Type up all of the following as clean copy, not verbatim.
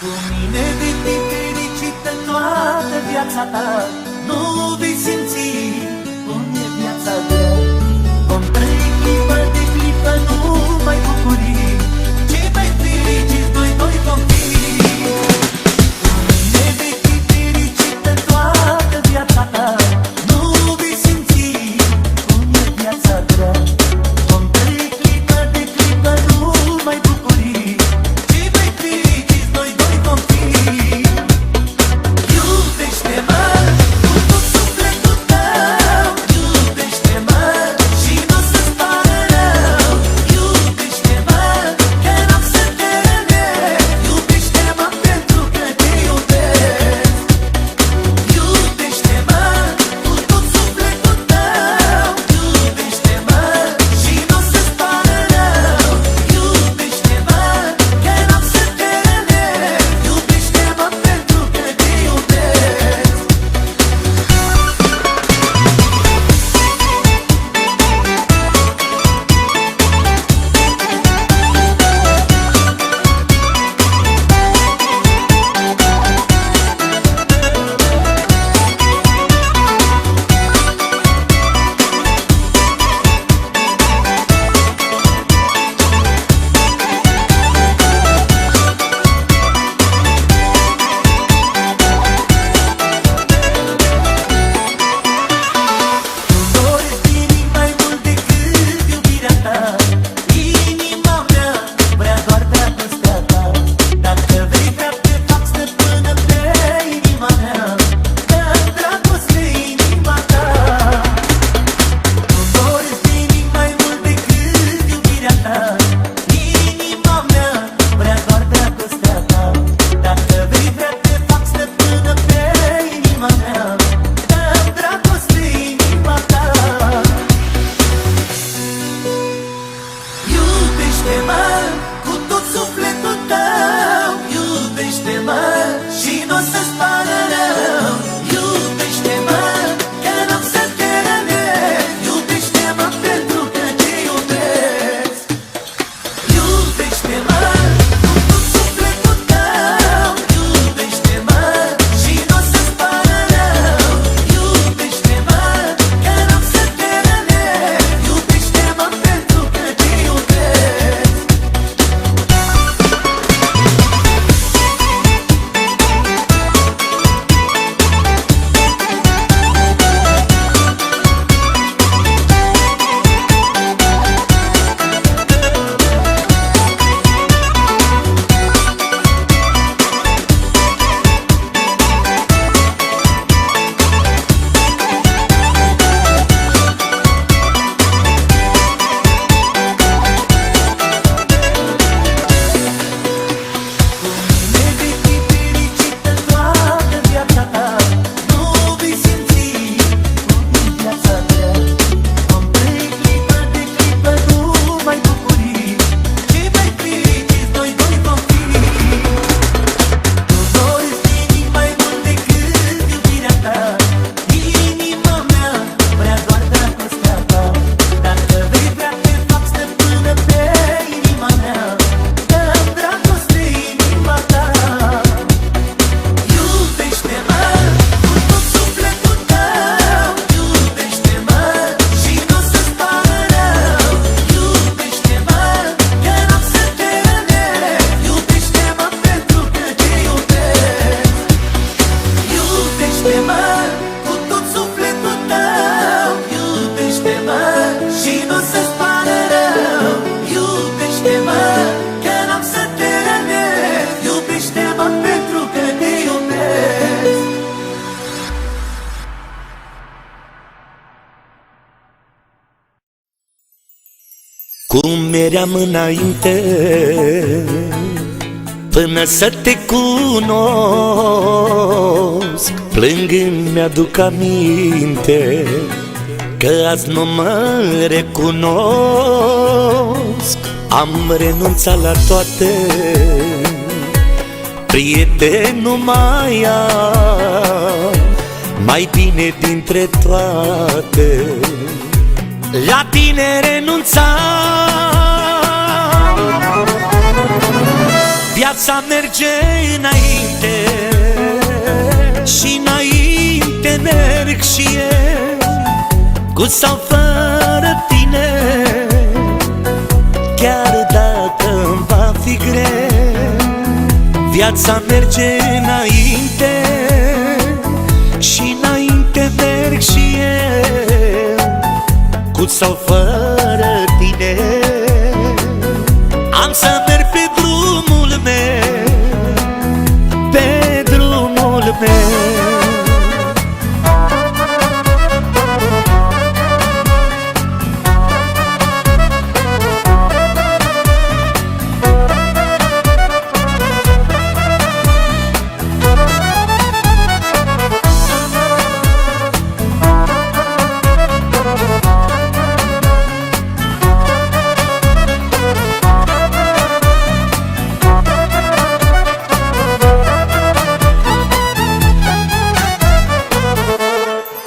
Cu mine vei fi fericit în toată viața ta. Nu vei simți cum e viața grea. Vom trăi clipă de clipă numai bucurii. Cei mai fericiți noi doi vom fi. Cu mine vei fi fericit în toată viața ta. Nu vei simți cum e viața grea. Vom trăi clipă de clipă numai bucurii. Cei mai fericiți noi doi vom fi. Iubește-mă cu tot sufletul tău. Iubește-mă și n-o să-ți pară rău. Iubește-mă că n-am să te reneg. Iubește-mă pentru că te iubesc. Iubește-mă cu tot sufletul tău. Iubește-mă și n-o să-ți pară rău. Iubește-mă că n-am să te reneg. Iubește-mă pentru că te iubesc. Doresc nimic mai mult decât iubirea ta. Inima mea vrea doar dragostea ta. Dacă vrei vrea te fac stăpână pe inima mea. Dă-mi dragoste inima ta. Doresc nimic mai mult decât iubirea ta. Inima mea vrea doar dragostea ta. Dacă vrei vrea te fac stăpână pe inima mea. Dă-mi dragoste inima ta. Iubește-mă cu tot sufletul tău. Iubește-mă și n-o să-ți pară rău. Iubește-mă că n-am să te reneg. Iubește-mă pentru că te iubesc. Iubește-mă cu tot sufletul tău. Iubește-mă și n-o să-ți pară rău. Iubește-mă că n-am să te reneg. Iubește-mă pentru că te iubesc. Ne vei fi fericit în toată viața ta. Nu vei simți cum e viața grea. Vom trăi clipă de clipă numai bucurii. Cei mai fericiți noi doi vom fi. Nu doresc nimic mai mult decât iubirea ta. Inima mea vrea doar dragostea ta. Dacă vei vrea te fac stăpână pe inima mea. Dă-mi dragoste inima ta. Iubește-mă cu tot sufletul tău. Iubește-mă și n-o să-ți pară rău. Iubește-mă că n-am să te reneg. Iubește-mă pentru că te iubesc. Iubește-mă cu tot sufletul tău. Iubește-mă și n-o să-ți pară rău. Iubește-mă că n-am să te reneg. Iubește-mă pentru că te iubesc. Cum eram înainte, până să te cunosc, plângând mi-aduc aminte că azi nu mă recunosc. Am renunțat la toate, prieteni nu mai am, mai bine dintre toate la tine renunțam. Viața merge înainte și înainte merg și eu, cu sau fără tine, chiar dacă-mi va fi greu. Viața merge înainte și înainte merg și eu, cu sau fără tine. Am să merg pe drumul meu, pe drumul meu.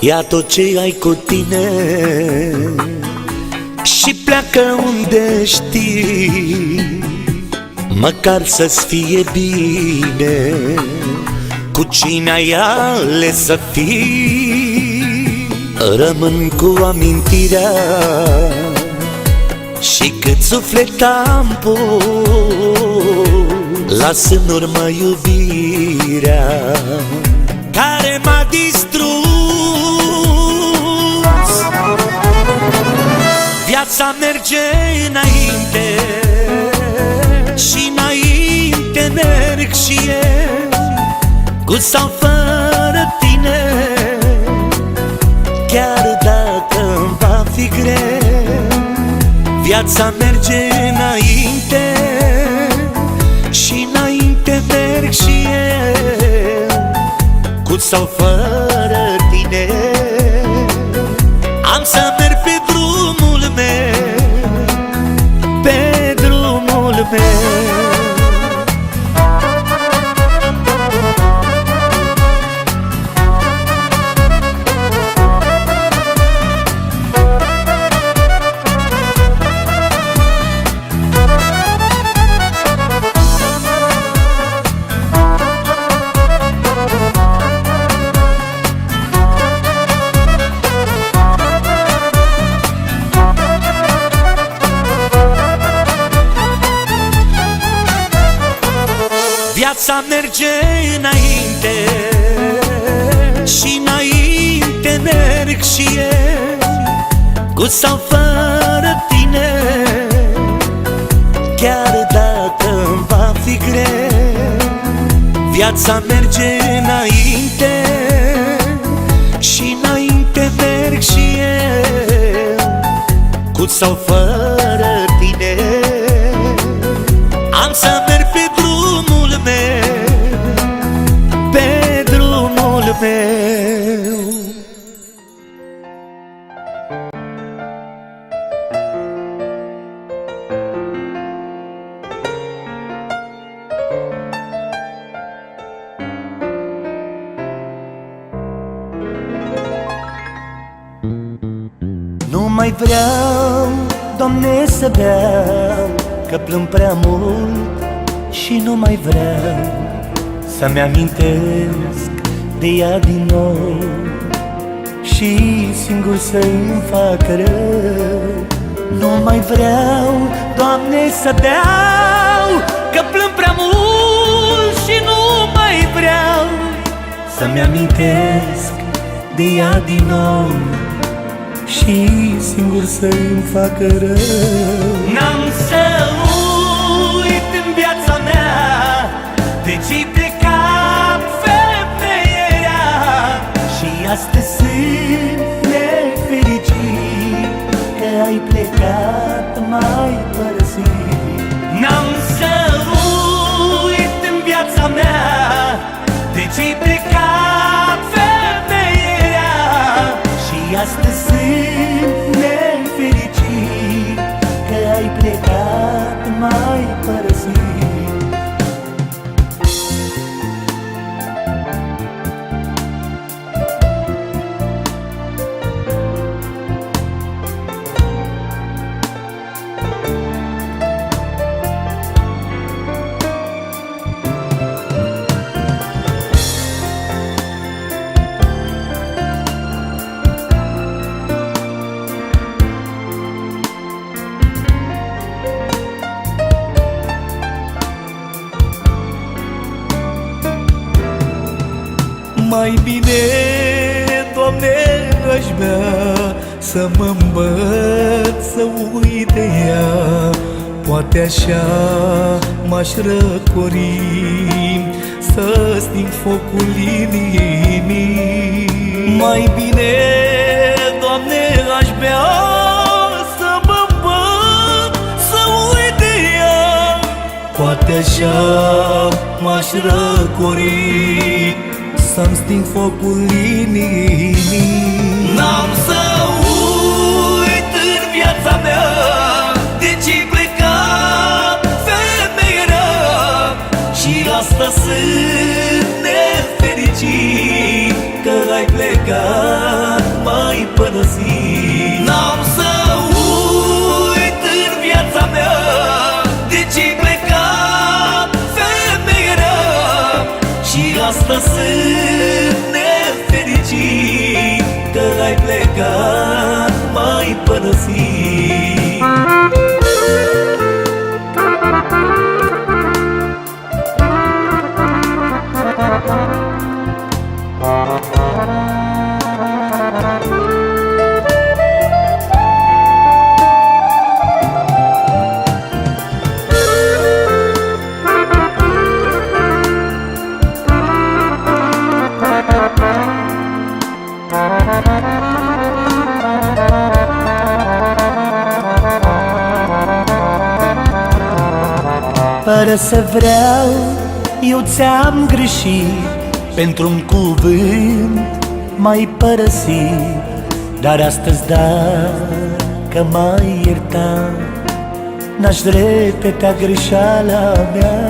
Ia tot ce ai cu tine și pleacă unde știi, măcar să-ți fie bine cu cine ai ales să fii. Rămân cu amintirea și cât suflet am pus, las în urmă iubirea care m-a distrus. Viața merge înainte și înainte merg și eu, cu sau fără tine, chiar dacă-mi va fi greu. Viața merge înainte și înainte merg și eu, cu sau fără tine. Am să merg pe drumul meu, pe drumul meu. Viața merge înainte și înainte merg și eu, cu sau fără tine, chiar dacă-mi va fi greu. Viața merge înainte și înainte merg și eu, cu sau fără tine. Am să merg pe drumul meu, pe drumul meu. Nu mai vreau, Doamne, să beau, că plâng prea mult și nu mai vreau să-mi amintesc de ea din nou și singur să-mi fac rău. Nu mai vreau, Doamne, să beau, că plâng prea mult și nu mai vreau să-mi amintesc de ea din nou și singur să-mi fac rău. N-am să uit în viața mea de ce-i plecat femeia, Și astăzi sunt nefericit că ai plecat, m-ai părăsit. N-am să uit în viața mea de ce-i plecat femeia, Și astăzi sunt nefericit că ai plecat, m-ai părăsit. Mai bine, Doamne, aș vrea să mă îmbăt, să uit de ea. Poate așa m-aș răcori, să sting focul inimii. Mai bine, Doamne, aș vrea să mă îmbăt, să uit de ea. Poate așa m-aș răcori, să-mi sting focul inimii. N-am să uit în viața mea de ce-ai plecat, femeie rea. Și asta sunt nefericit, că ai plecat, m-ai părăsit. N-am să uit în viața mea de ce-ai plecat, femeie rea. Și asta sunt nefericit, că ai plecat, m-ai părăsit. Fără să vreau, eu ți-am greșit, pentru-un cuvânt m-ai părăsit. Dar astăzi, dacă m-ai iertat, n-aș repeta greșeala mea.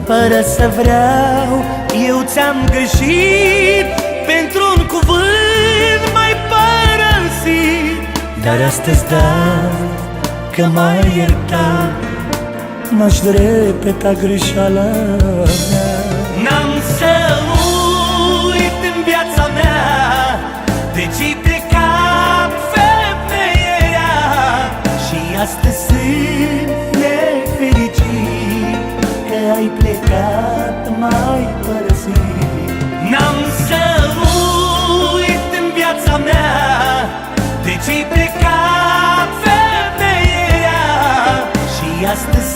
Fără să vreau, eu ți-am greșit, pentru-un cuvânt m-ai părăsit. Dar astăzi, dacă m-ai iertat, n-aș repeta greșeala mea. N-am să uit în viața mea de ce-ai plecat, femeia. Și astăzi sunt nefericit, că ai plecat, m-ai părăsit. N-am să uit în viața mea de ce-ai plecat, femeia. Și astăzi